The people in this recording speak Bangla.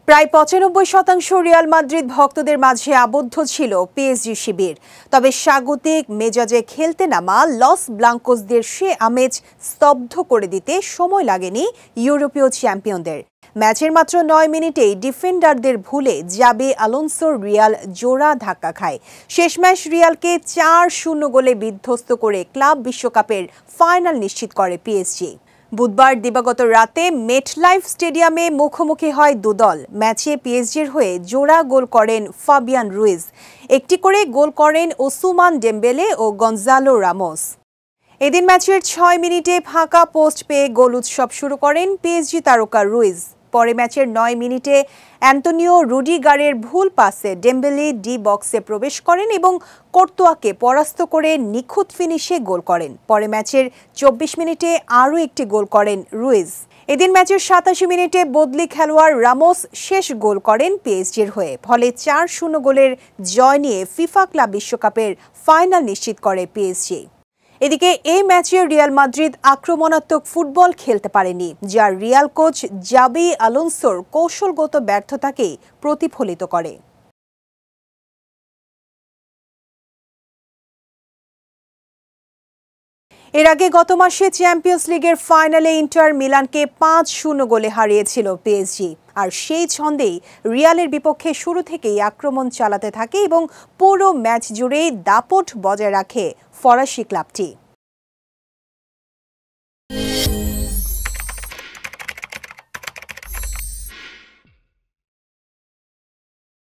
প্রায় ৯৫% রিয়াল মাদ্রিদ ভক্তদের মাঝে আবদ্ধ ছিল পিএসজি শিবির। তবে স্বাগতিক মেজাজে খেলতে নামা লস ব্লাঙ্কোসদের সে আমেজ স্তব্ধ করে দিতে সময় লাগেনি ইউরোপীয় চ্যাম্পিয়নদের। ম্যাচের মাত্র ৯ মিনিটেই ডিফেন্ডারদের ভুলে জাবি আলোনসোর রিয়াল জোড়া ধাক্কা খায়। শেষ ম্যাচ রিয়ালকে ৪-০ গোলে বিধ্বস্ত করে ক্লাব বিশ্বকাপের ফাইনাল নিশ্চিত করে পিএসজি। বুধবার দিবাগত রাতে মেটলাইফ স্টেডিয়ামে মুখোমুখি হয় দুদল। ম্যাচে পিএসজির হয়ে জোড়া গোল করেন ফাবিয়ান রুইজ, একটি করে গোল করেন ওসমান ডেম্বেলে ও গঞ্জালো রামোস। এদিন ম্যাচের ৬ মিনিটে ফাঁকা পোস্ট পেয়ে গোল উৎসব শুরু করেন পিএসজি তারকা রুইজ। পরে ম্যাচের ৯ মিনিটে অ্যান্তোনিও রুডিগারের ভুল পাসে ডেম্বেলে ডি বক্সে প্রবেশ করেন এবং কোর্তোয়াকে পরাস্ত করে নিখুঁত ফিনিশে গোল করেন। পরে ম্যাচের ২৪ মিনিটে আরও একটি গোল করেন রুইজ। এদিন ম্যাচের ৮৭ মিনিটে বদলি খেলোয়াড় রামোস শেষ গোল করেন পিএসজির হয়ে। ফলে ৪-০ গোলের জয় নিয়ে ফিফা ক্লাব বিশ্বকাপের ফাইনাল নিশ্চিত করে পিএসজি। এদিকে এই ম্যাচে রিয়াল মাদ্রিদ আক্রমণাত্মক ফুটবল খেলতে পারেনি, যা রিয়াল কোচ জাবি আলোনসোর কৌশলগত ব্যর্থতাকে প্রতিফলিত করে। এর আগে গত মাসে চ্যাম্পিয়ন্স লিগের ফাইনালে ইন্টার মিলানকে ৫-০ গোলে হারিয়েছিল পিএসজি। আর সেই ছন্দেই রিয়ালের বিপক্ষে শুরু থেকেই আক্রমণ চালাতে থাকে এবং পুরো ম্যাচ জুড়েই দাপট বজায় রাখে ফরাসি ক্লাবটি।